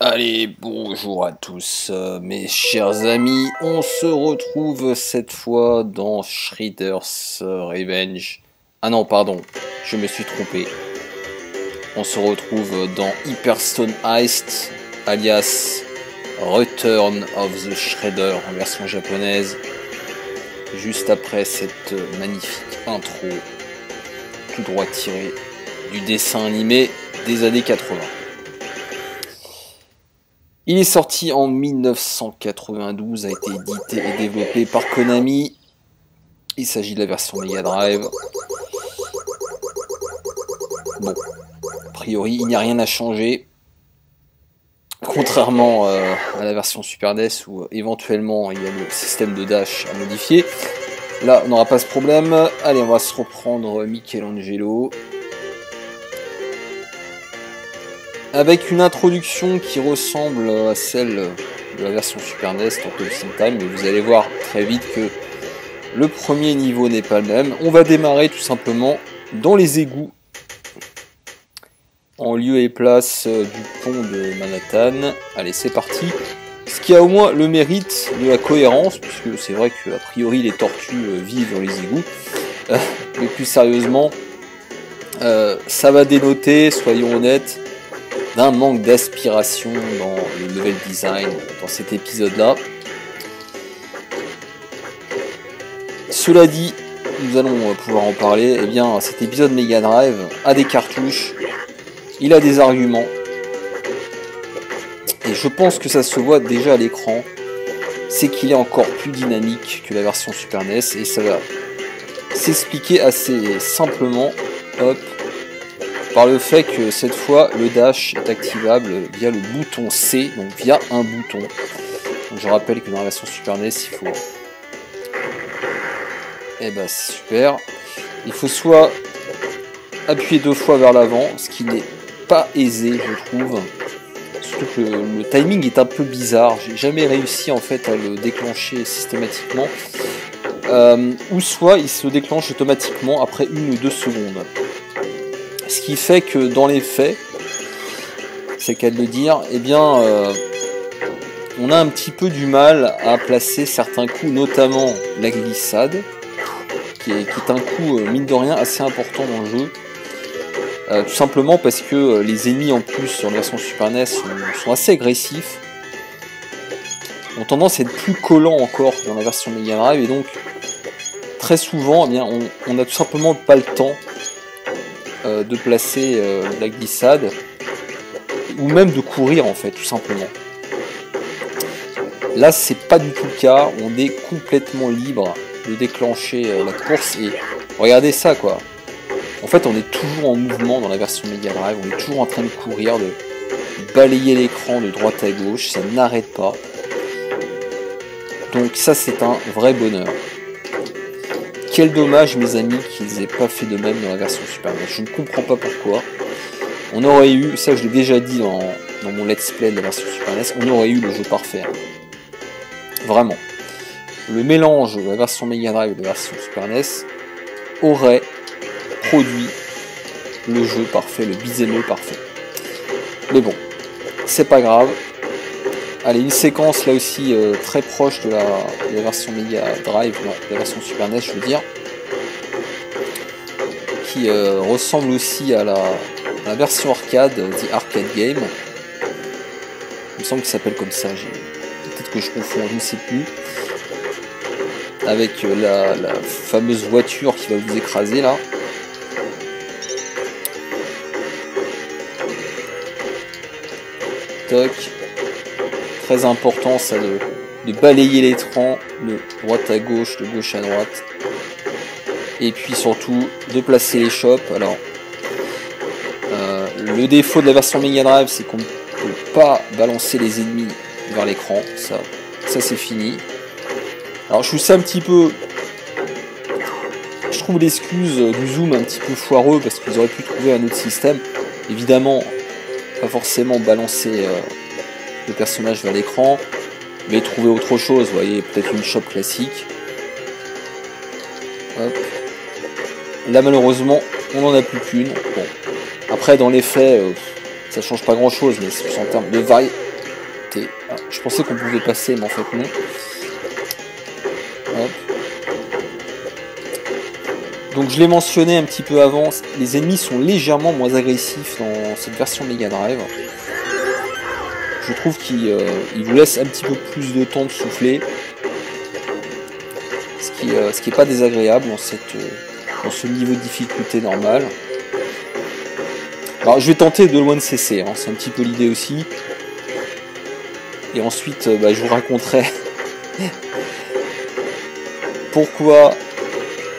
Allez, bonjour à tous, mes chers amis, on se retrouve cette fois dans Shredder's Revenge. Ah non, pardon, je me suis trompé. On se retrouve dans Hyperstone Heist, alias Return of the Shredder en version japonaise. Juste après cette magnifique intro, tout droit tiré du dessin animé des années 80. Il est sorti en 1992, a été édité et développé par Konami. Il s'agit de la version Mega Drive. Bon, a priori, il n'y a rien à changer. Contrairement à la version Super NES où éventuellement il y a le système de dash à modifier. Là, on n'aura pas ce problème. Allez, on va se reprendre Michelangelo. Avec une introduction qui ressemble à celle de la version Super NES, Turtles in Time, mais vous allez voir très vite que le premier niveau n'est pas le même. On va démarrer tout simplement dans les égouts, en lieu et place du pont de Manhattan. Allez, c'est parti. Ce qui a au moins le mérite de la cohérence, puisque c'est vrai qu'a priori les tortues vivent dans les égouts. Mais plus sérieusement, ça va dénoter, soyons honnêtes, d'un manque d'aspiration dans le level design dans cet épisode-là. Cela dit, nous allons pouvoir en parler. Eh bien, cet épisode Mega Drive a des cartouches, il a des arguments, et je pense que ça se voit déjà à l'écran, c'est qu'il est encore plus dynamique que la version Super NES, et ça va s'expliquer assez simplement, hop, par le fait que cette fois le dash est activable via le bouton C, donc via un bouton. Donc je rappelle que dans la version Super NES, il faut... Eh ben c'est super. Il faut soit appuyer 2 fois vers l'avant, ce qui n'est pas aisé je trouve. Surtout que le timing est un peu bizarre, j'ai jamais réussi en fait à le déclencher systématiquement. Ou soit il se déclenche automatiquement après 1 ou 2 secondes. Ce qui fait que dans les faits, c'est qu'à le dire, eh bien, on a un petit peu du mal à placer certains coups, notamment la glissade, qui est un coup, mine de rien, assez important dans le jeu. Tout simplement parce que les ennemis, en plus, sur la version Super NES, sont assez agressifs, ont tendance à être plus collants encore que dans la version Mega Drive, et donc, très souvent, eh bien, on n'a tout simplement pas le temps de placer la glissade, ou même de courir en fait, tout simplement. Là c'est pas du tout le cas, on est complètement libre de déclencher la course, et regardez ça quoi. En fait on est toujours en mouvement dans la version Mega Drive, on est toujours en train de courir, de balayer l'écran de droite à gauche, ça n'arrête pas. Donc ça c'est un vrai bonheur. Quel dommage mes amis qu'ils aient pas fait de même dans la version Super NES. Je ne comprends pas pourquoi. On aurait eu, ça je l'ai déjà dit dans mon let's play de la version Super NES, on aurait eu le jeu parfait. Vraiment. Le mélange de la version Mega Drive et de la version Super NES aurait produit le jeu parfait, le beat'em up parfait. Mais bon, c'est pas grave. Allez, une séquence là aussi très proche de la version Mega Drive, non, de la version Super NES je veux dire, qui ressemble aussi à la version arcade, The Arcade Game. Il me semble qu'il s'appelle comme ça, peut-être que je confonds, je ne sais plus. Avec la fameuse voiture qui va vous écraser là. Toc. Très important ça de balayer l'écran de droite à gauche, de gauche à droite, et puis surtout de placer les chops. Alors le défaut de la version Mega Drive c'est qu'on ne peut pas balancer les ennemis vers l'écran, ça c'est fini. Alors je trouve ça un petit peu, je trouve l'excuse du zoom un petit peu foireux, parce qu'ils auraient pu trouver un autre système, évidemment pas forcément balancer le personnage vers l'écran, mais trouver autre chose, vous voyez, peut-être une chope classique. Hop. Là malheureusement on n'en a plus qu'une. Bon. Après dans les faits ça change pas grand chose, mais en termes de Je pensais qu'on pouvait passer, mais en fait non. Hop. Donc je l'ai mentionné un petit peu avant, les ennemis sont légèrement moins agressifs dans cette version Mega Drive. Je trouve qu'il vous laisse un petit peu plus de temps de souffler. Ce qui est pas désagréable dans ce niveau de difficulté normal. Alors je vais tenter de loin de cesser, hein, c'est un petit peu l'idée aussi. Et ensuite je vous raconterai pourquoi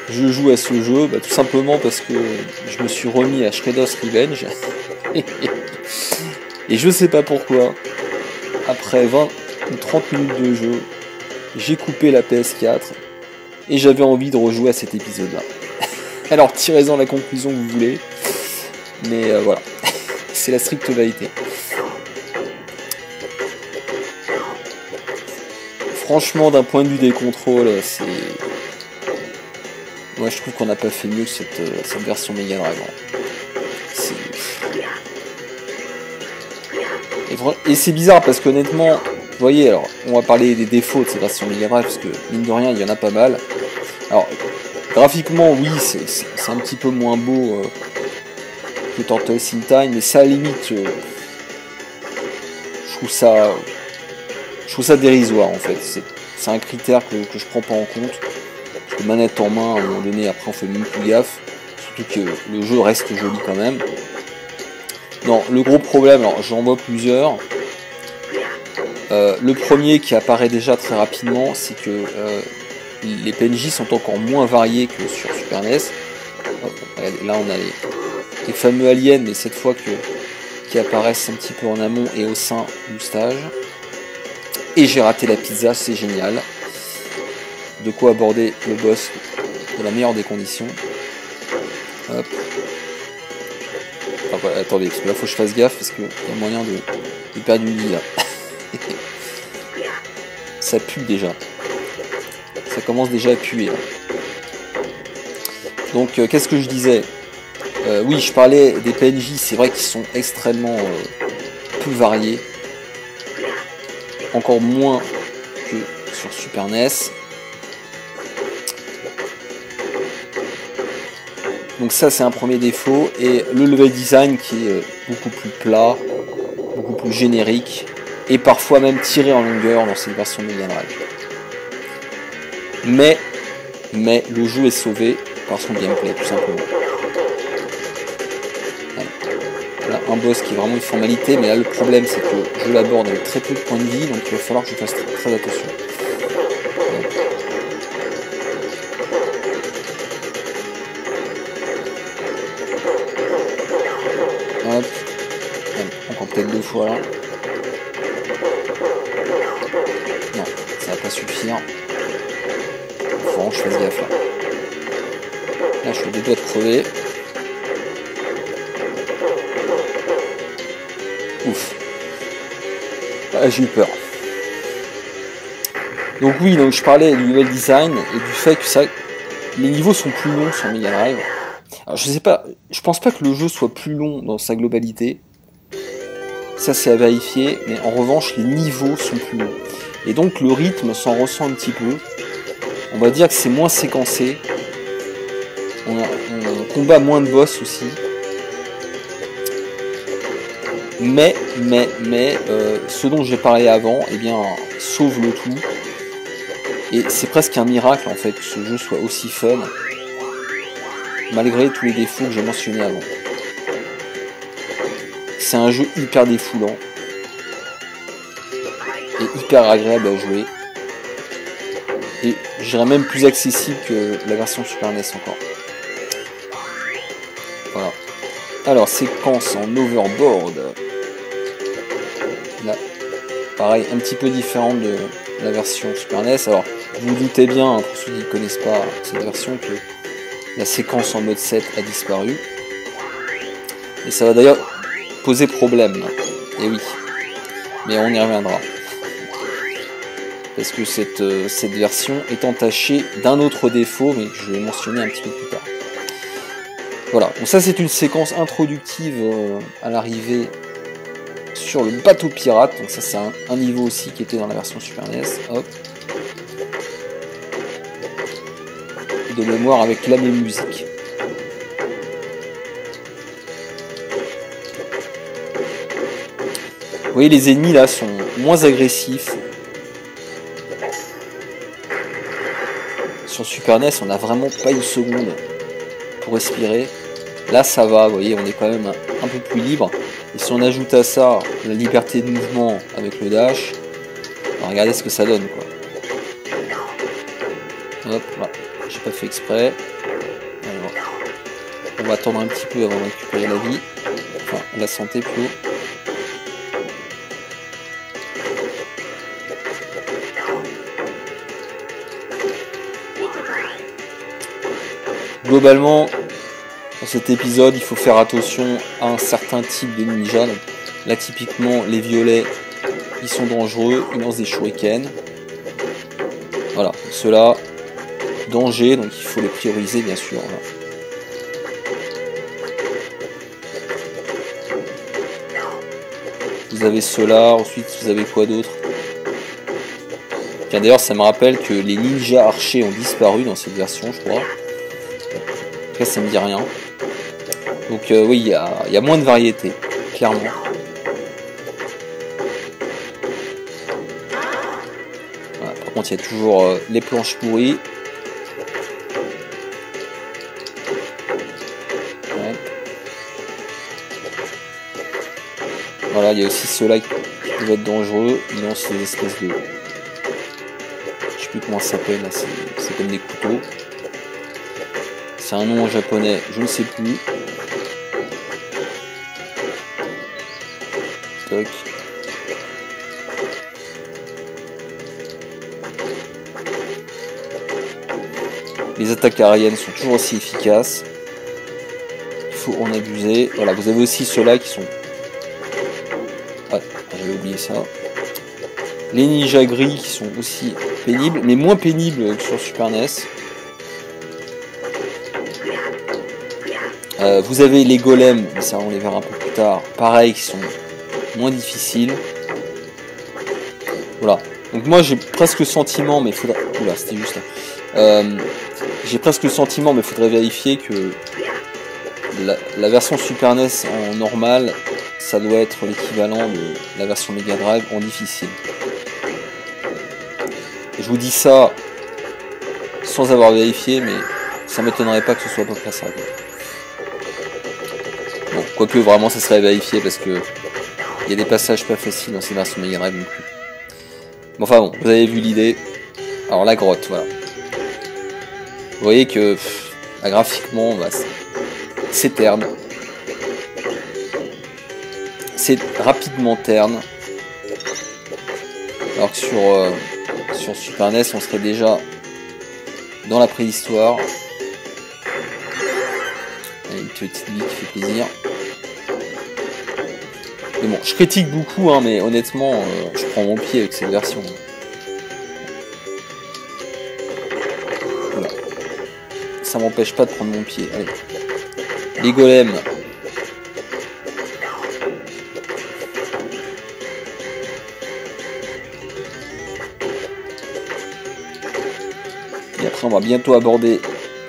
je joue à ce jeu. Tout simplement parce que je me suis remis à Shredder's Revenge. Et je sais pas pourquoi, après 20 ou 30 minutes de jeu, j'ai coupé la PS4 et j'avais envie de rejouer à cet épisode-là. Alors tirez-en la conclusion que vous voulez, mais voilà, c'est la stricte vérité. Franchement, d'un point de vue des contrôles, c'est... Moi je trouve qu'on n'a pas fait mieux que cette version Mega Drive. Et c'est bizarre parce qu'honnêtement, vous voyez, alors on va parler des défauts de cette version Mega Drive parce que mine de rien il y en a pas mal. Alors graphiquement oui c'est un petit peu moins beau que Turtles in Time, mais ça à la limite je trouve ça dérisoire en fait. C'est un critère que je prends pas en compte. Parce que manette en main à un moment donné après on fait même plus gaffe. Surtout que le jeu reste joli quand même. Non, le gros problème, alors j'en vois plusieurs. Le premier qui apparaît déjà très rapidement, c'est que les PNJ sont encore moins variés que sur Super NES. Là on a les fameux aliens, mais cette fois qui apparaissent un petit peu en amont et au sein du stage. Et j'ai raté la pizza, c'est génial. De quoi aborder le boss de la meilleure des conditions. Hop. Ah, voilà, attendez, parce que là faut que je fasse gaffe parce qu'il y a moyen de perdre une vie là. Ça pue déjà. Ça commence déjà à puer là. Donc qu'est-ce que je disais, oui, je parlais des PNJ, c'est vrai qu'ils sont extrêmement peu variés. Encore moins que sur Super NES. Donc ça c'est un premier défaut, et le level design qui est beaucoup plus plat, beaucoup plus générique, et parfois même tiré en longueur dans cette version Mega Drive. Mais le jeu est sauvé par son gameplay tout simplement. Là, un boss qui est vraiment une formalité, mais là le problème c'est que je l'aborde avec très peu de points de vie, donc il va falloir que je fasse très attention. Hop. Encore peut-être 2 fois là. Non, ça va pas suffire. Faut vraiment que je fasse gaffe là. Là je suis à 2 doigts de crever. Ouf. Ah, j'ai eu peur. Donc oui, donc je parlais du level design et du fait que ça, les niveaux sont plus longs sur Mega Drive. Alors je sais pas, je pense pas que le jeu soit plus long dans sa globalité. Ça c'est à vérifier, mais en revanche les niveaux sont plus longs. Et donc le rythme s'en ressent un petit peu. On va dire que c'est moins séquencé. On combat moins de boss aussi. Mais ce dont j'ai parlé avant, eh bien, sauve le tout. Et c'est presque un miracle en fait que ce jeu soit aussi fun, malgré tous les défauts que j'ai mentionnés avant. C'est un jeu hyper défoulant et hyper agréable à jouer. Et je dirais même plus accessible que la version Super NES encore. Voilà. Alors, séquence en overboard. Là, pareil, un petit peu différente de la version Super NES. Alors, vous vous doutez bien, hein, pour ceux qui ne connaissent pas cette version, que la séquence en mode 7 a disparu. Et ça va d'ailleurs poser problème. Et oui. Mais on y reviendra. Parce que cette version est entachée d'un autre défaut, mais que je vais mentionner un petit peu plus tard. Voilà, donc ça c'est une séquence introductive à l'arrivée sur le bateau pirate. Donc ça c'est un niveau aussi qui était dans la version Super NES. Hop. De mémoire avec la même musique. Vous voyez, les ennemis là sont moins agressifs. Sur Super NES, on n'a vraiment pas une seconde pour respirer. Là, ça va, vous voyez, on est quand même un peu plus libre. Et si on ajoute à ça la liberté de mouvement avec le dash, alors regardez ce que ça donne, quoi. Hop, là, j'ai pas fait exprès. Alors, on va attendre un petit peu avant de récupérer la vie. Enfin, la santé plutôt. Globalement, dans cet épisode, il faut faire attention à un certain type de ninja. Donc, là, typiquement, les violets, ils sont dangereux, ils lancent des shurikens. Voilà, ceux-là, danger, donc il faut les prioriser, bien sûr. Voilà. Vous avez ceux-là, ensuite, vous avez quoi d'autre? Tiens, d'ailleurs, ça me rappelle que les ninjas archers ont disparu dans cette version, je crois. En tout cas, ça me dit rien. Donc oui, il y a moins de variété, clairement. Voilà, par contre, il y a toujours les planches pourries. Ouais. Voilà, il y a aussi ceux-là qui peuvent être dangereux. Ils lancent des espèces de... Je sais plus comment ça s'appelle, là, c'est comme des couteaux. C'est un nom en japonais, je ne sais plus. Toc. Les attaques aériennes sont toujours aussi efficaces. Il faut en abuser. Voilà, vous avez aussi ceux-là qui sont... Ah, j'avais oublié ça. Les ninjas gris qui sont aussi pénibles, mais moins pénibles que sur Super NES. Vous avez les golems, mais ça on les verra un peu plus tard, pareil, qui sont moins difficiles. Voilà. Donc moi j'ai presque le sentiment, mais il faudrait... Oula, c'était juste là. J'ai presque le sentiment, mais il faudrait vérifier que la version Super NES en normal, ça doit être l'équivalent de la version Mega Drive en difficile. Je vous dis ça sans avoir vérifié, mais ça m'étonnerait pas que ce soit pas près ça. Bon, quoique vraiment ça serait vérifié parce que il y a des passages pas faciles dans ces versions Mega Drive non plus. Bon, enfin bon, vous avez vu l'idée. Alors la grotte, voilà. Vous voyez que là, graphiquement, bah, c'est terne. C'est rapidement terne. Alors que sur Super NES, on serait déjà dans la préhistoire. Une petite vie qui fait plaisir. Mais bon, je critique beaucoup, hein, mais honnêtement, je prends mon pied avec cette version. Voilà. Ça m'empêche pas de prendre mon pied. Allez. Les golems. Et après, on va bientôt aborder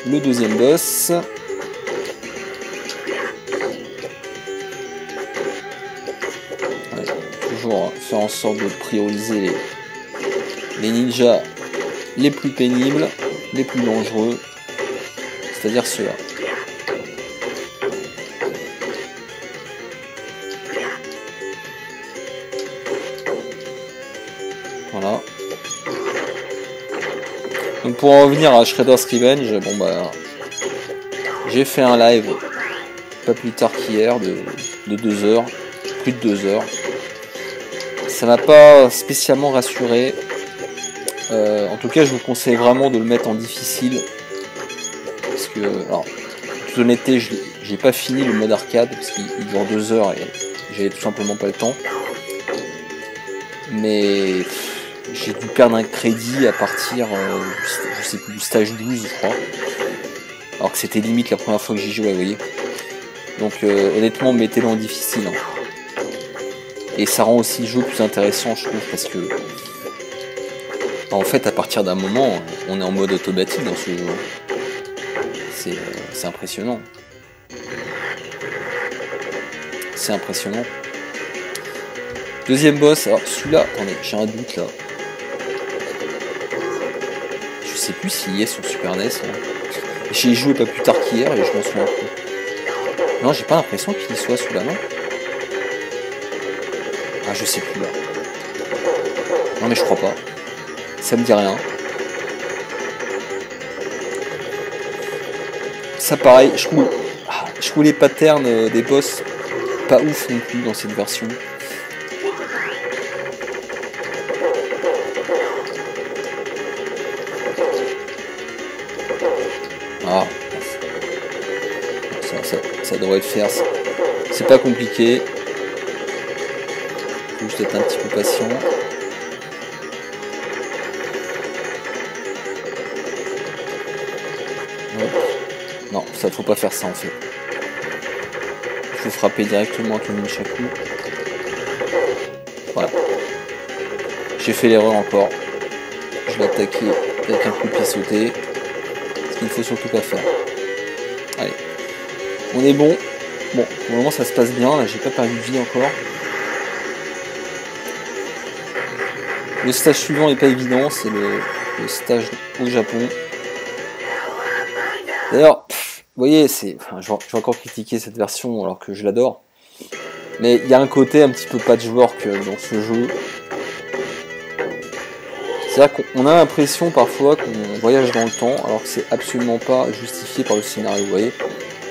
le deuxième boss. Faire en sorte de prioriser les ninjas les plus pénibles, les plus dangereux, c'est-à-dire ceux-là. Voilà. Donc pour en revenir à Shredder's Revenge, bon bah j'ai fait un live pas plus tard qu'hier de 2 heures, plus de 2 heures. Ça m'a pas spécialement rassuré. En tout cas, je vous conseille vraiment de le mettre en difficile. Parce que, alors, en toute honnêteté, j'ai pas fini le mode arcade. Parce qu'il dure 2 heures et j'avais tout simplement pas le temps. Mais j'ai dû perdre un crédit à partir, je sais plus, du stage 12, je crois. Alors que c'était limite la première fois que j'y jouais, vous voyez. Donc, honnêtement, mettez-le en difficile. Hein. Et ça rend aussi le jeu plus intéressant, je trouve, parce que en fait, à partir d'un moment, on est en mode automatique dans ce jeu. C'est impressionnant. C'est impressionnant. Deuxième boss, alors celui-là, attendez, j'ai un doute là. Je sais plus s'il y est sur Super NES. J'ai joué pas plus tard qu'hier et je m'en souviens plus. Non, j'ai pas l'impression qu'il y soit celui-là, non? Ah, je sais plus là. Non, mais je crois pas. Ça me dit rien. Ça, pareil, je trouve les patterns des boss pas ouf non plus dans cette version. Ah, ça devrait le faire. C'est pas compliqué. Faut juste être un petit peu patient. Non, ça faut pas faire ça en fait. Il faut frapper directement avec le nunchaku. Voilà. J'ai fait l'erreur encore. Je vais attaquer avec un coup de pied sauté. Ce qu'il ne faut surtout pas faire. Allez. On est bon. Bon, pour le moment ça se passe bien. Là, j'ai pas perdu de vie encore. Le stage suivant n'est pas évident. C'est le stage au Japon. D'ailleurs, vous voyez, je vais encore critiquer cette version alors que je l'adore. Mais il y a un côté un petit peu patchwork dans ce jeu. C'est-à-dire qu'on a l'impression parfois qu'on voyage dans le temps alors que c'est absolument pas justifié par le scénario, vous voyez.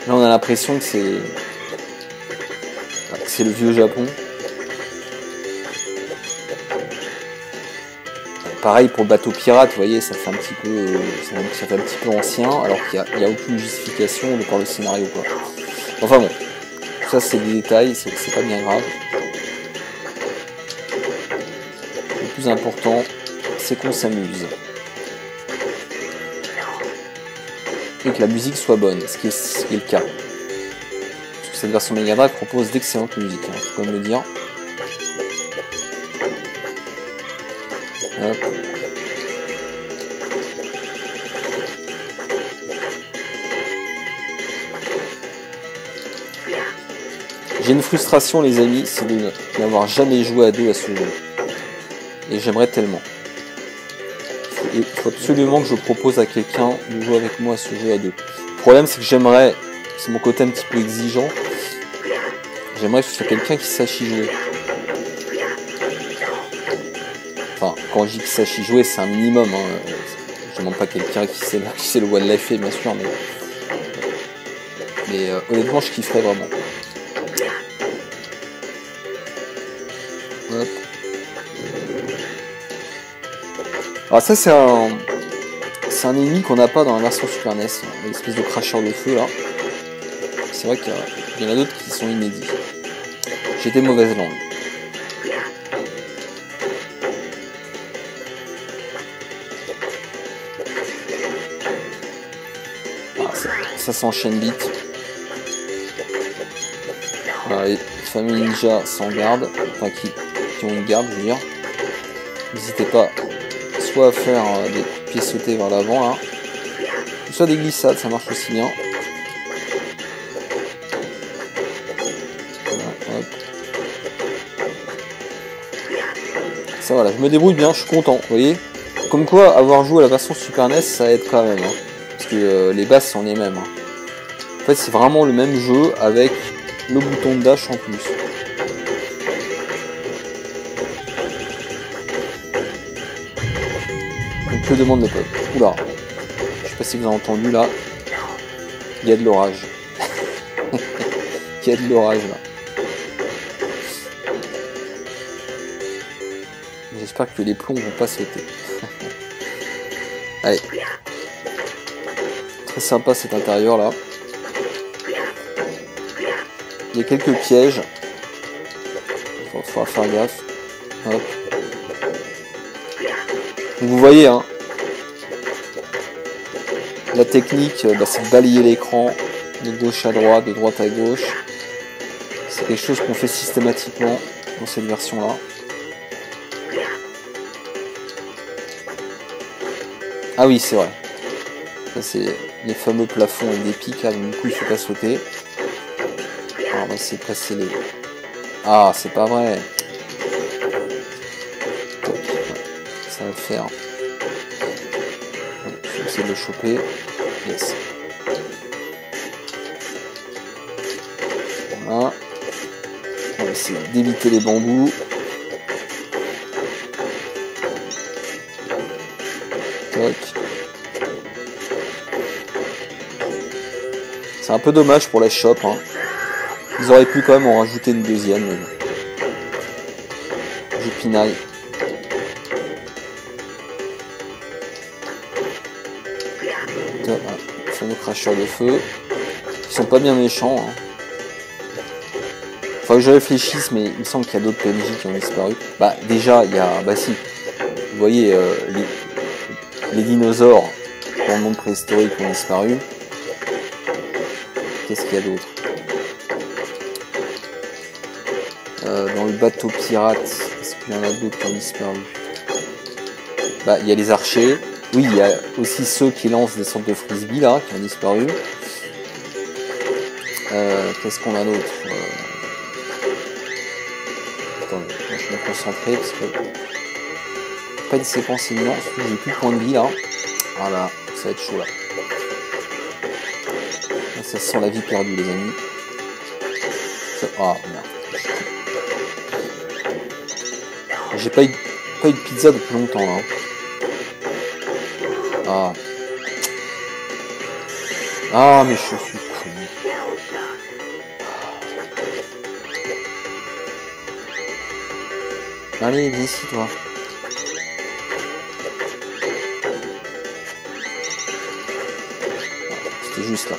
Là on a l'impression que c'est le vieux Japon. Pareil pour le bateau pirate, vous voyez, ça fait un petit peu ancien, alors qu'il n'y a aucune justification de par le scénario, quoi. Enfin bon, ça c'est des détails, c'est pas bien grave. Le plus important, c'est qu'on s'amuse. Et que la musique soit bonne, ce qui est le cas. Parce que cette version Mega Drive propose d'excellentes musiques, hein, faut quand même le dire. Hop. J'ai une frustration les amis, c'est de n'avoir jamais joué à deux à ce jeu. Et j'aimerais tellement. Il faut absolument que je propose à quelqu'un de jouer avec moi à ce jeu à deux. Le problème c'est que j'aimerais, c'est mon côté un petit peu exigeant, j'aimerais que ce soit quelqu'un qui sache y jouer. Enfin, quand je dis qu'il sache y jouer, c'est un minimum. Hein. Je demande pas quelqu'un qui sait le one life, bien sûr, mais honnêtement, je kifferais vraiment. Hop. Alors ça, c'est un ennemi qu'on n'a pas dans la version Super NES, une espèce de cracheur de feu là. C'est vrai qu'il y en a d'autres qui sont inédits. J'étais mauvaise langue. Ça s'enchaîne vite. Voilà, les fameux ninjas sans garde, enfin qui ont une garde, je veux dire. N'hésitez pas soit à faire des pieds sautés vers l'avant là, soit des glissades, ça marche aussi bien. Voilà, hop. Ça voilà, je me débrouille bien, je suis content, vous voyez. Comme quoi, avoir joué à la version Super NES, ça aide quand même. Hein. Parce que les bases sont les mêmes. Hein. En fait, c'est vraiment le même jeu avec le bouton de dash en plus. Donc, que demande le peuple? Oula, je sais pas si vous avez entendu là. Il y a de l'orage. Il y a de l'orage là. J'espère que les plombs vont pas sauter. Allez. Très sympa cet intérieur là. Il y a quelques pièges. Il faudra faire gaffe. Hop. Donc vous voyez, hein, la technique, c'est de balayer l'écran de gauche à droite, de droite à gauche. C'est quelque chose qu'on fait systématiquement. dans cette version-là. Ah oui, c'est vrai. Ça, c'est les fameux plafonds avec des pics, là, donc du coup, il faut pas sauter. Alors, on va essayer de passer les... Ah, c'est pas vrai. Ça va le faire. Je vais essayer de le choper. Yes. Voilà. On va essayer d'éviter les bambous. Toc. C'est un peu dommage pour la shop, hein. Ils auraient pu quand même en rajouter une deuxième. Mais... je pinaille. Voilà. Fameux cracheurs de feu. Ils sont pas bien méchants, hein. Faudrait que je réfléchisse, mais il me semble qu'il y a d'autres PNJ qui ont disparu. Bah déjà, il y a... bah si. Vous voyez, les dinosaures dans le monde préhistorique ont disparu. Qu'est-ce qu'il y a d'autre? Dans le bateau pirate, est-ce qu'il y en a d'autres qui ont disparu? Bah, il y a les archers. Oui, il y a aussi ceux qui lancent des sortes de frisbee là, qui ont disparu. Qu'est-ce qu'on a d'autre? Attendez, je vais me concentrer parce que pas une séquence éminente, j'ai plus de points de vie là. Voilà, ça va être chaud là. Ça sent la vie perdue les amis. Ah merde. J'ai pas eu de pizza depuis longtemps là. Ah. Ah mais je suis con. Allez, viens ici toi. C'était juste là.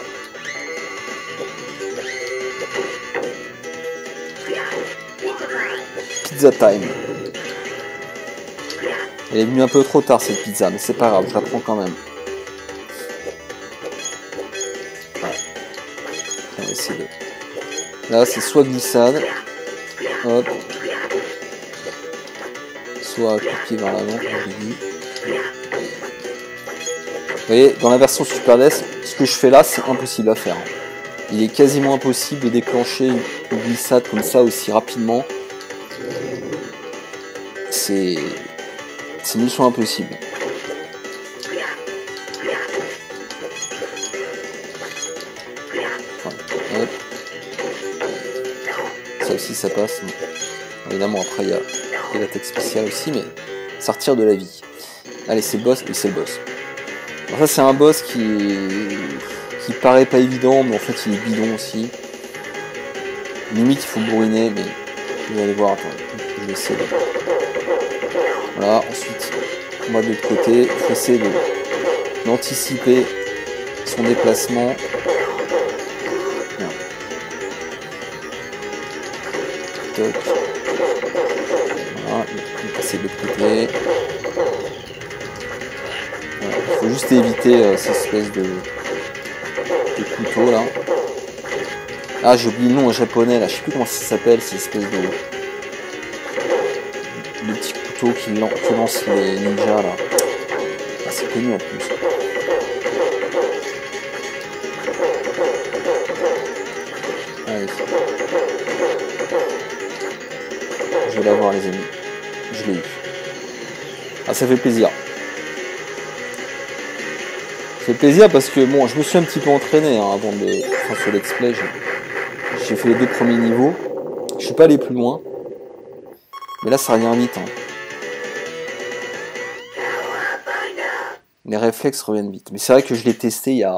Pizza time. Elle est venue un peu trop tard cette pizza, mais c'est pas grave, je la prends quand même. Ouais. On va essayer de... Là c'est soit glissade, hop, soit pied vers l'avant, comme j'ai dit. Vous voyez, dans la version Super NES, ce que je fais là, c'est impossible à faire. Il est quasiment impossible de déclencher une glissade comme ça aussi rapidement. C'est une mission impossible. Voilà. Hop. Ça aussi ça passe. Évidemment après il y a l'attaque spéciale aussi, mais sortir de la vie. Allez c'est le boss, et c'est le boss. Alors ça c'est un boss qui paraît pas évident, mais en fait il est bidon aussi. Limite il faut bourriner, mais vous allez voir, attendez, je vais essayer. Voilà, ensuite on va de l'autre côté, il faut essayer d'anticiper son déplacement. Toc. Voilà, on va passer de l'autre côté. Voilà, il faut juste éviter cette espèce de couteau là. Ah j'ai oublié le nom en japonais là, je sais plus comment ça s'appelle, cette espèce de petit couteau qui lance les ninjas là. Ah, c'est connu en plus. Allez. Je vais l'avoir les amis. Je l'ai eu. Ah ça fait plaisir. Ça fait plaisir parce que bon, je me suis un petit peu entraîné hein, avant de faire ce let's play. J'ai fait les 2 premiers niveaux. Je suis pas allé plus loin. Mais là ça revient vite. Hein. Les réflexes reviennent vite. Mais c'est vrai que je l'ai testé il y a...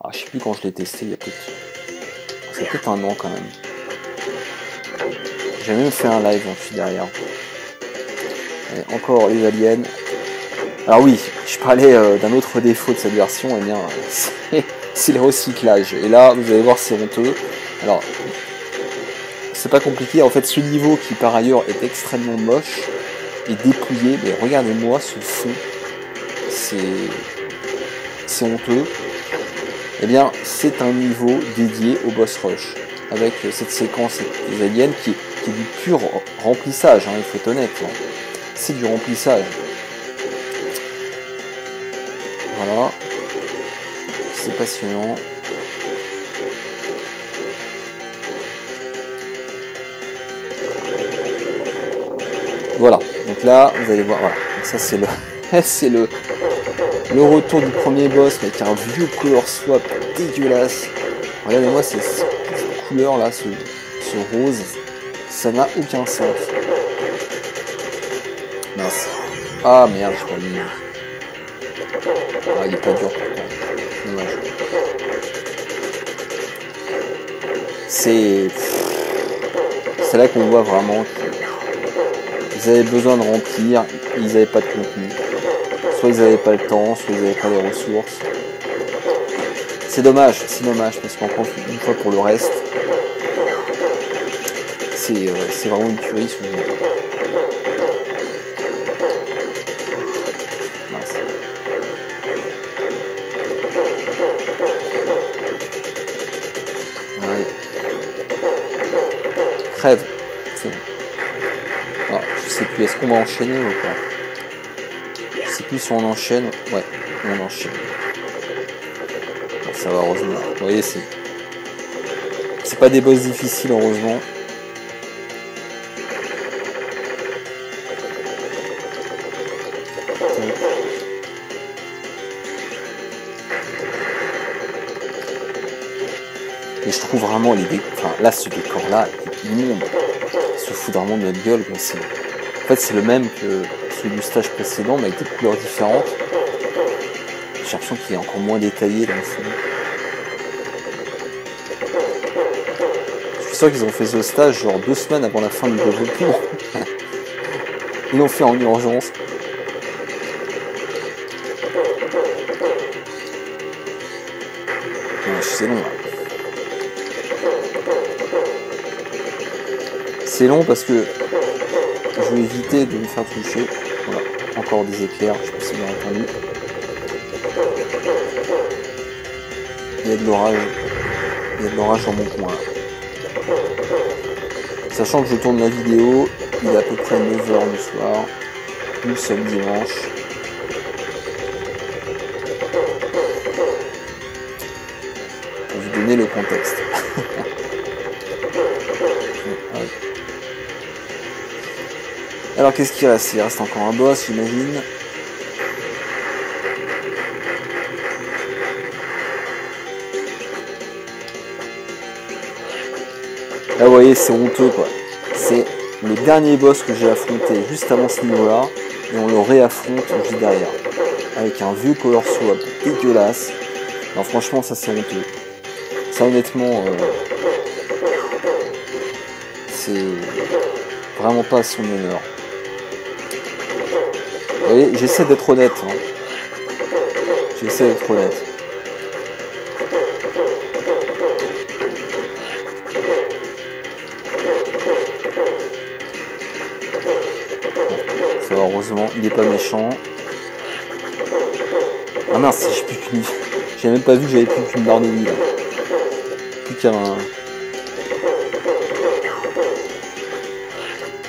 Ah, je sais plus quand je l'ai testé, il y a peut-être... C'est peut-être un an quand même. J'ai même fait un live, j'en suis derrière. Et encore les aliens. Alors oui, je parlais d'un autre défaut de cette version, et bien c'est le recyclage. Et là, vous allez voir, c'est honteux. Alors, c'est pas compliqué. En fait, ce niveau qui par ailleurs est extrêmement moche et dépouillé, mais regardez-moi ce fond. C'est honteux. Eh bien, c'est un niveau dédié au boss rush. Avec cette séquence des aliens qui qui est du pur remplissage, hein, il faut être honnête. Hein. C'est du remplissage. Voilà. C'est passionnant. Voilà. Donc là, vous allez voir. Voilà. Donc ça c'est le, c'est le retour du premier boss avec un vieux color swap dégueulasse. Regardez-moi cette couleur là, ce rose. Ça n'a aucun sens. Mince. Ah merde, je crois bien. Ah, il est pas dur pourtant. Dommage. C'est là qu'on voit vraiment qu'ils avaient besoin de remplir, ils n'avaient pas de contenu. Soit ils n'avaient pas le temps, soit ils n'avaient pas les ressources. C'est dommage parce qu'encore une fois pour le reste, c'est vraiment une tuerie ce jeu. Ouais. Crève. C'est bon. Alors, je sais plus, est-ce qu'on va enchaîner ou pas? Je sais plus si on enchaîne. Ouais, on enchaîne. Ça va, heureusement. Vous voyez, c'est pas des boss difficiles, heureusement. Et je trouve vraiment les décors. Enfin, là, ce décor-là est immonde. Il se fout vraiment de notre gueule. Quoi. En fait, c'est le même que celui du stage précédent, mais avec des couleurs différentes. J'ai l'impression qu'il est encore moins détaillé dans le fond. Je suis sûr qu'ils ont fait ce stage genre 2 semaines avant la fin du développement. Ils l'ont fait en urgence. C'est long. C'est long parce que je vais éviter de me faire toucher. Voilà, encore des éclairs, je sais pas si vous avez entendu. Il y a de l'orage. Il y a de l'orage dans mon coin. Sachant que je tourne la vidéo, il est à peu près 9h du soir. Nous sommes dimanche. Pour vous donner le contexte. Alors qu'est-ce qu'il reste? Il reste encore un boss, j'imagine. Là vous voyez, c'est honteux quoi. C'est le dernier boss que j'ai affronté juste avant ce niveau-là, et on le réaffronte juste derrière. Avec un vieux color swap dégueulasse. Non franchement ça c'est honteux. Ça honnêtement, c'est vraiment pas à son honneur. Vous voyez, j'essaie d'être honnête. Hein. J'essaie d'être honnête. Ça va, heureusement, il est pas méchant. Ah mince, j'ai plus qu'une. J'ai même pas vu que j'avais plus qu'une barre de vie là. Plus qu'un.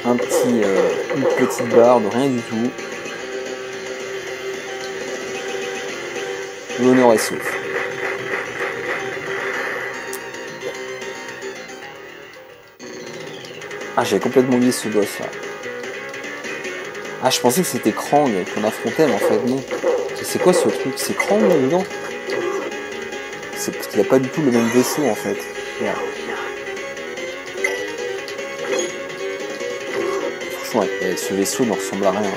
Une petite barre de rien du tout. L'honneur est sauf. Ah, j'avais complètement oublié ce boss là. Ah, je pensais que c'était Krang qu'on affrontait, mais en fait non. C'est quoi ce truc? C'est Krang là dedans? C'est parce qu'il n'a pas du tout le même vaisseau en fait. Regarde. Franchement, ce vaisseau ne ressemble à rien.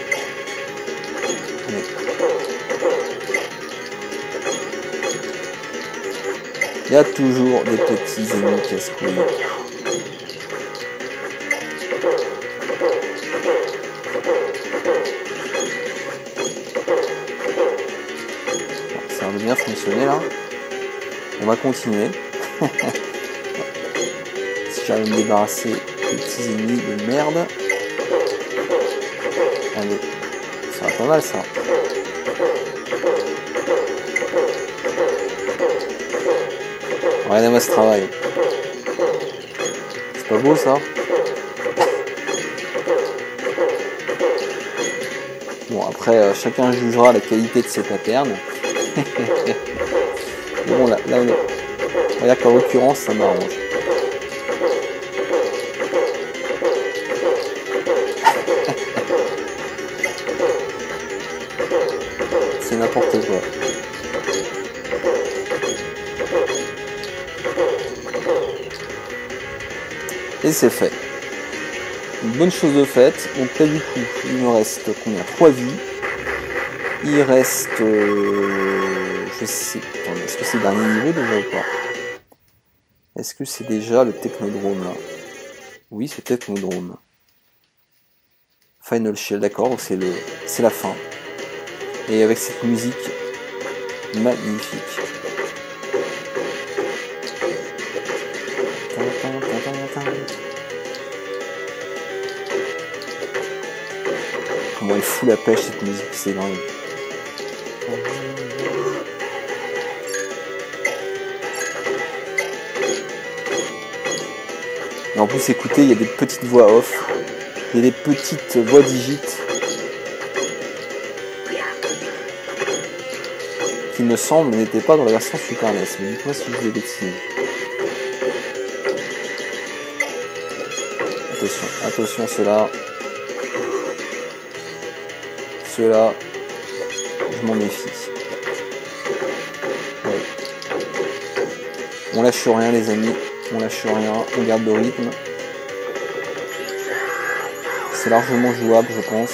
Il y a toujours des petits ennemis casse-couilles. Ça a bien fonctionné là. On va continuer. Si j'arrive à me débarrasser des petits ennemis de merde. Allez, ça va pas mal ça. Regardez-moi ce travail. C'est pas beau ça? après, chacun jugera la qualité de ses patterns. Mais bon, là on va dire qu'en l'occurrence, ça m'arrange. C'est n'importe quoi. Et c'est fait. Une bonne chose de faite. Donc là du coup, il me reste combien? 3 vies. Il reste... je sais... Attendez, est-ce que c'est le dernier niveau déjà ou pas? Est-ce que c'est déjà le Technodrome là? Oui, c'est Technodrome. Final Shell, d'accord, donc c'est la fin. Et avec cette musique magnifique. Comment elle fout la pêche cette musique, c'est dingue. Et en plus, écoutez, il y a des petites voix off, il y a des petites voix digites qui me semble n'étaient pas dans la version Super NES. Mais dites-moi si je vous ai bêtise. Attention, attention, ceux-là. Ceux-là, je m'en méfie. Ouais. On lâche rien les amis, on lâche rien, on garde le rythme. C'est largement jouable je pense.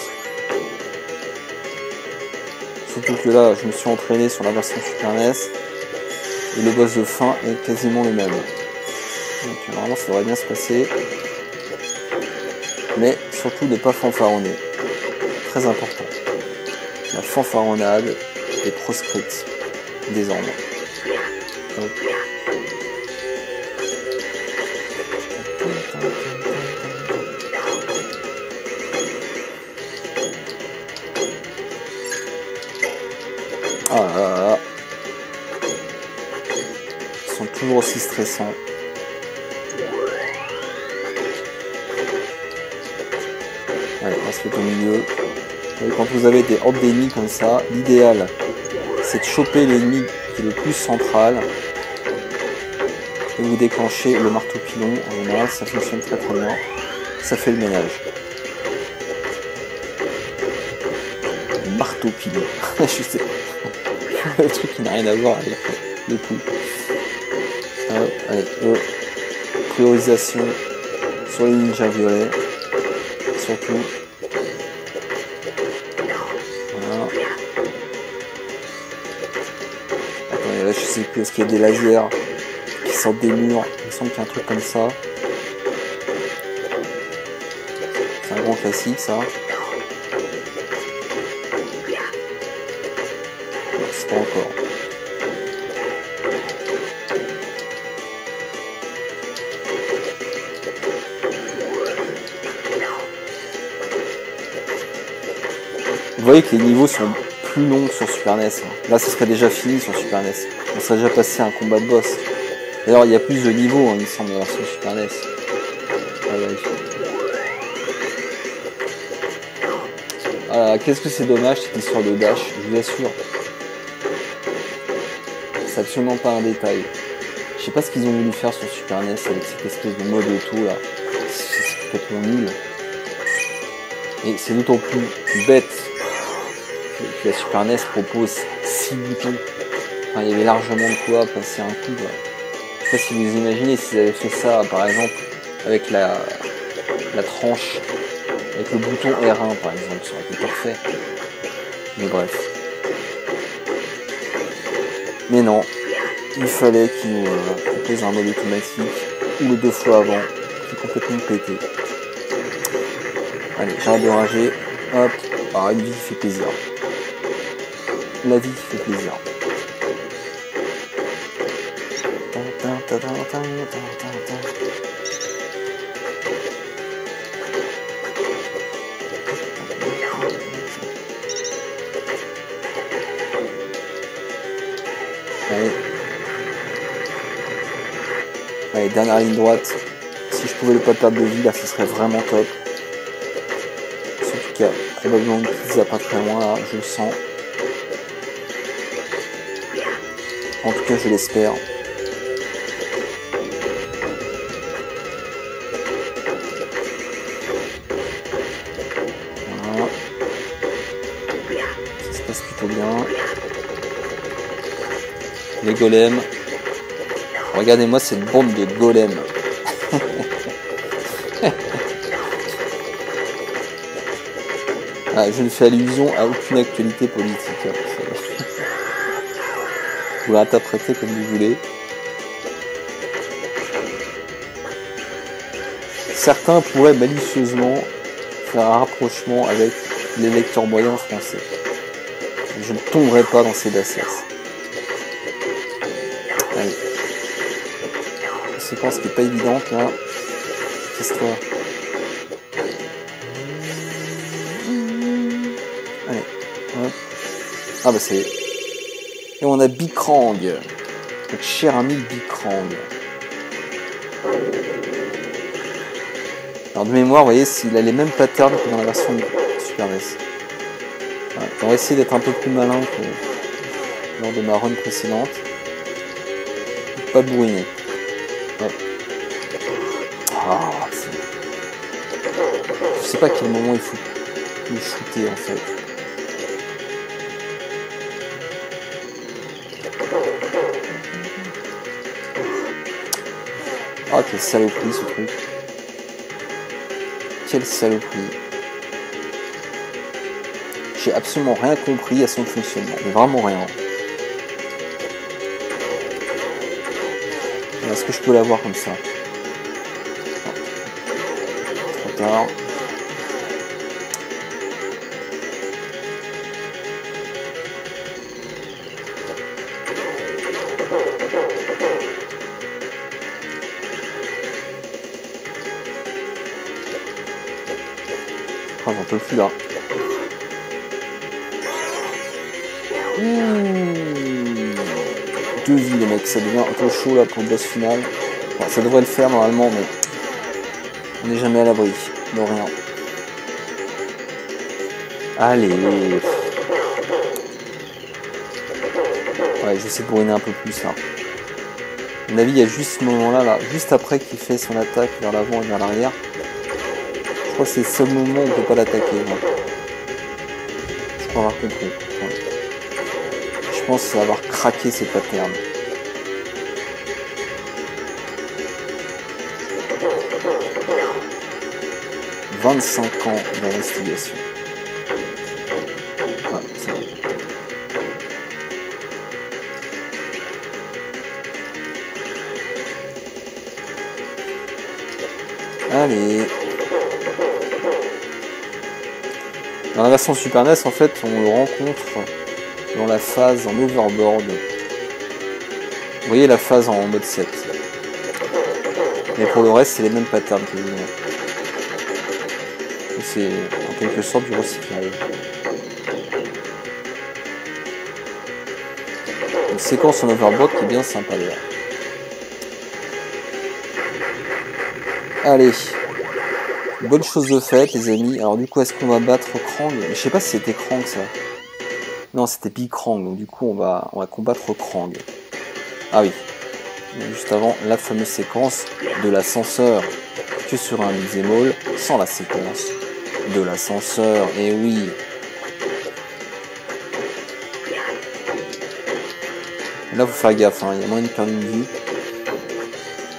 Surtout que là je me suis entraîné sur la version Super NES et le boss de fin est quasiment le même. Donc normalement ça devrait bien se passer. Mais surtout de ne pas fanfaronner. Très important. La fanfaronnade est proscrite désormais. Donc. Ah là là. Ils sont toujours aussi stressants. Allez, on va se mettre au milieu. Et quand vous avez des hordes d'ennemis comme ça, l'idéal c'est de choper l'ennemi qui est le plus central et vous déclenchez le marteau pilon. En général, ça fonctionne très très bien. Ça fait le ménage. Marteau pilon. Je sais. Le truc qui n'a rien à voir avec le coup. Allez, priorisation sur les ninjas violets. Surtout. Voilà. Attendez, là je sais plus, est-ce qu'il y a des lasers qui sortent des murs? Il me semble qu'il y a un truc comme ça. C'est un grand classique ça. C'est pas encore. Vous voyez que les niveaux sont plus longs sur Super NES. Là, ce serait déjà fini sur Super NES. On serait déjà passé à un combat de boss. D'ailleurs, il y a plus de niveaux, il me semble, dans la version Super NES. Ah, qu'est-ce que c'est dommage cette histoire de dash, je vous assure. C'est absolument pas un détail. Je sais pas ce qu'ils ont voulu faire sur Super NES avec cette espèce de mode auto là. C'est complètement nul. Et c'est d'autant plus bête que la Super NES propose 6 boutons. Enfin, il y avait largement de quoi passer un coup. Quoi. Je sais pas si vous imaginez s'ils avaient fait ça, par exemple, avec la tranche, avec le bouton R1 par exemple, ça aurait été parfait. Mais bref. Mais non, il fallait qu'ils nous proposent un mode automatique, ou le 2 fois avant, qui est complètement pété. Allez, j'arrête de rager. Hop, alors une vie qui fait plaisir. La vie qui fait plaisir. Allez. Allez, dernière ligne droite. Si je pouvais ne pas perdre de vie, là, ce serait vraiment top. Surtout qu'il y a probablement une pizza pas très loin là, je le sens. En tout cas je l'espère. Voilà. Ça se passe plutôt bien. Les golems. Regardez-moi cette bande de golems. Ah, je ne fais allusion à aucune actualité politique. Vous l'interprétez comme vous voulez. Certains pourraient malicieusement faire un rapprochement avec les lecteurs moyens français. Je ne tomberai pas dans ces bassesses. Allez. Une séquence qui n'est pas évidente là. Qu'est-ce que allez, hop. Ah bah c'est... Et on a Bikrang. Notre cher ami Bikrang. Alors de mémoire, vous voyez, s'il a les mêmes patterns que dans la version de Super NES. Voilà. On va essayer d'être un peu plus malin que lors de ma run précédente. Pas bourriner. Ouais. Ah, je sais pas à quel moment il faut le shooter en fait. Ah, quelle saloperie ce truc. Quelle saloperie. J'ai absolument rien compris à son fonctionnement. Mais vraiment rien. Est-ce que je peux l'avoir comme ça? Trop tard. Ah, j'en peux plus là. Deux vies les mecs, ça devient un peu chaud là pour le boss final. Enfin, ça devrait le faire normalement, mais on n'est jamais à l'abri de rien. Allez. Ouais, je sais bourriner un peu plus là. À mon avis, il y a juste ce moment là, juste après qu'il fait son attaque vers l'avant et vers l'arrière. Je crois que c'est le seul moment où on ne peut pas l'attaquer. Je crois avoir compris. Ouais. Je pense avoir craqué ses patterns. « 25 ans d'investigation. » Ouais, c'est vrai. Allez. Dans la version Super NES, en fait, on le rencontre dans la phase en overboard. Vous voyez la phase en mode 7. Mais pour le reste, c'est les mêmes patterns que vous. C'est en quelque sorte du recyclage. Une séquence en overboard qui est bien sympa d'ailleurs. Allez. Bonne chose de faite les amis. Alors du coup, est-ce qu'on va battre Krang? Je sais pas si c'était Krang ça. Non, c'était Bikrang, donc du coup on va combattre Krang. Ah oui. Juste avant la fameuse séquence de l'ascenseur. Que sur un beat'em all, sans la séquence de l'ascenseur. Et oui. Là, faut faire gaffe, hein. Il y a moyen de perdre une vie.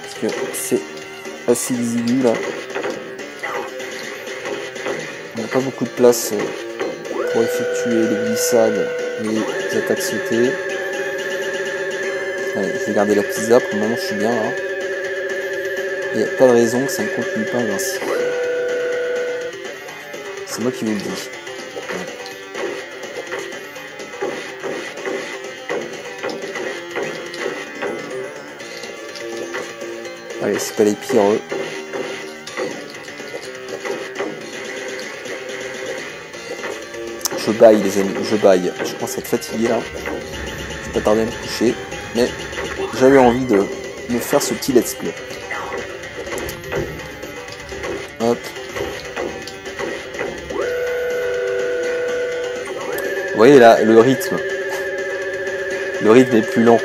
Parce que c'est assez exigu là. On n'a pas beaucoup de place pour effectuer les glissades et les attaques sautées. Allez, je vais garder la pizza, pour le moment je suis bien là. Il n'y a pas de raison que ça ne continue pas ainsi. C'est moi qui vous le dis. Allez, c'est pas les pires. Je baille les amis, je baille. Je commence à être fatigué là. Je vais pas tarder à me coucher. Mais j'avais envie de me faire ce petit let's play. Hop. voyez là, le rythme. Le rythme est plus lent.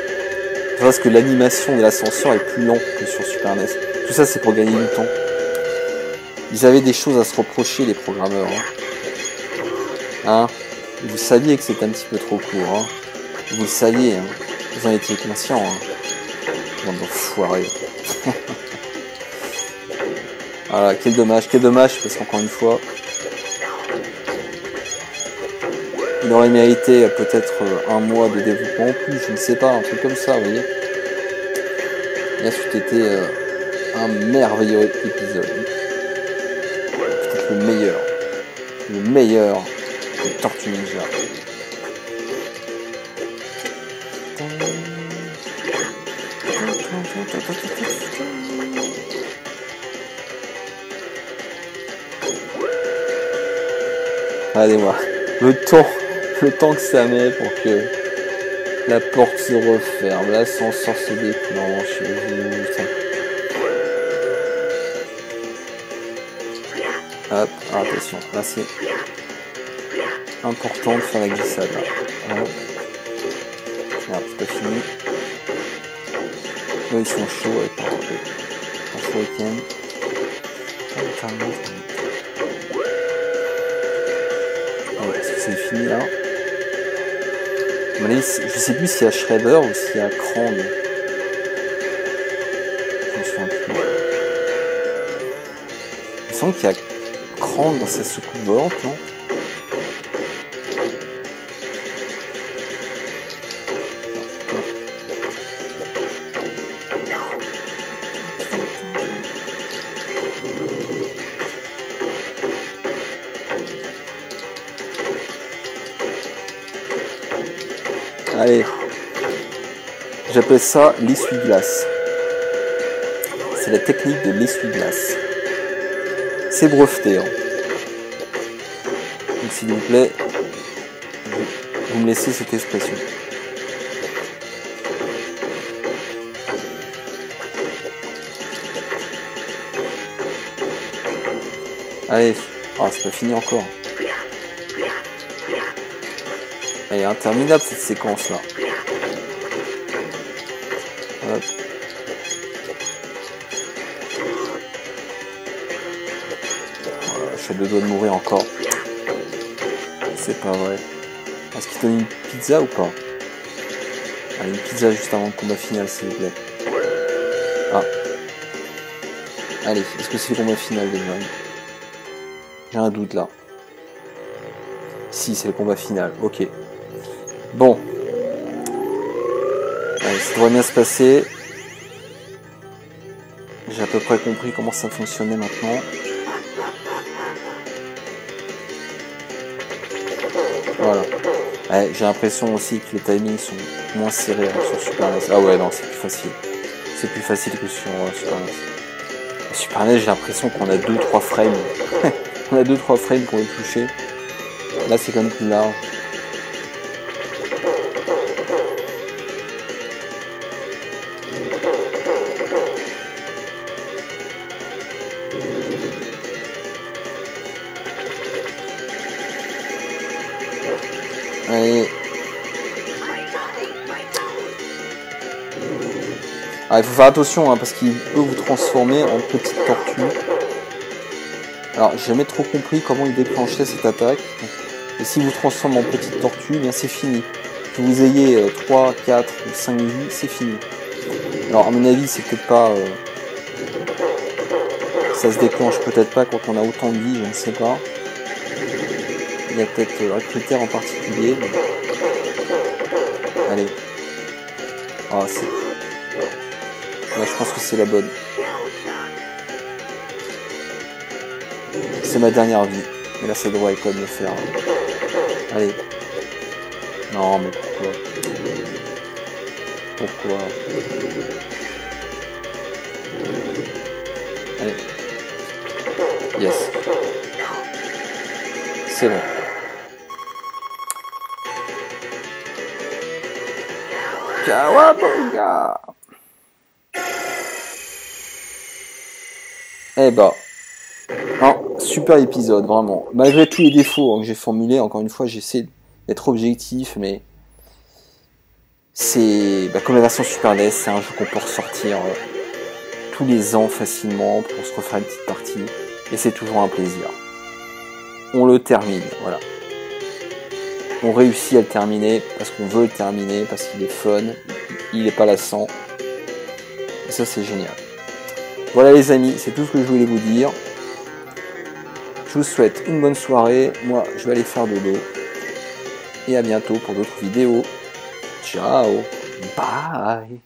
Parce que l'animation de l'ascenseur est plus lent que sur Super NES. Tout ça, c'est pour gagner du temps. Ils avaient des choses à se reprocher, les programmeurs. Hein, vous saviez que c'était un petit peu trop court. Hein. Vous le saviez. Hein. Vous en étiez conscients. Hein. Bande d'enfoirés. Voilà, quel dommage, parce qu'encore une fois, il aurait mérité peut-être un mois de développement en plus, je ne sais pas, un truc comme ça, vous voyez. Là, c'eût été un merveilleux épisode. Peut-être le meilleur de Tortue Ninja. Regardez-moi, le temps que ça met pour que la porte se referme, l'ascenseur se déclenche, hop, attention, là c'est important de faire la glissade là. Voilà. Merde, c'est pas fini. Là ils sont chauds avec leur week-end. Est-ce que c'est fini là? Je sais plus s'il y a Shredder ou s'il y a Krang. Je me souviens plus. Il me semble qu'il y a Krang dans sa soucoupe volante, non? Allez, j'appelle ça l'essuie-glace. C'est la technique de l'essuie-glace. C'est breveté. Hein. Donc s'il vous plaît, vous me laissez cette expression. Allez, ah, c'est pas fini encore. Elle est interminable cette séquence là. Hop. Voilà, je suis à 2 doigts de mourir encore. C'est pas vrai. Est-ce qu'il donne une pizza ou pas? Allez, une pizza juste avant le combat final s'il vous plaît. Ah. Allez, est-ce que c'est le combat final déjà? J'ai un doute là. Si, c'est le combat final, ok. Bon. Allez, ça devrait bien se passer. J'ai à peu près compris comment ça fonctionnait maintenant. Voilà. Ouais, j'ai l'impression aussi que les timings sont moins serrés sur Super NES. Ah ouais, non, c'est plus facile. C'est plus facile que sur Super NES. Sur Super NES, j'ai l'impression qu'on a 2-3 frames. On a 2-3 frames pour le toucher. Là, c'est quand même plus large. Allez. Ah, il faut faire attention hein, parce qu'il peut vous transformer en petite tortue. Alors, j'ai jamais trop compris comment il déclenchait cette attaque. Et s'il vous transforme en petite tortue, eh bien c'est fini. Que vous ayez 3, 4 ou 5 vies, c'est fini. Alors, à mon avis, c'est peut-être pas... ça se déclenche peut-être pas quand on a autant de vie, je ne sais pas. Il y a peut-être un critère en particulier. Mais... Allez. Ah, c'est... Là, je pense que c'est la bonne. C'est ma dernière vie. Et là, ça devrait quand même le faire. Allez. Non, mais pourquoi? Pourquoi? Allez. Yes. C'est bon. Kawabunga. Eh bah. Non, super épisode, vraiment. Malgré tous les défauts que j'ai formulés, encore une fois, j'essaie d'être objectif, mais c'est comme la version Super NES, c'est un jeu qu'on peut ressortir tous les ans facilement pour se refaire une petite partie, et c'est toujours un plaisir. On le termine, voilà. On réussit à le terminer parce qu'on veut le terminer, parce qu'il est fun, il est pas lassant, et ça c'est génial. Voilà les amis, c'est tout ce que je voulais vous dire. Je vous souhaite une bonne soirée, moi je vais aller faire dodo, et à bientôt pour d'autres vidéos. Ciao, bye.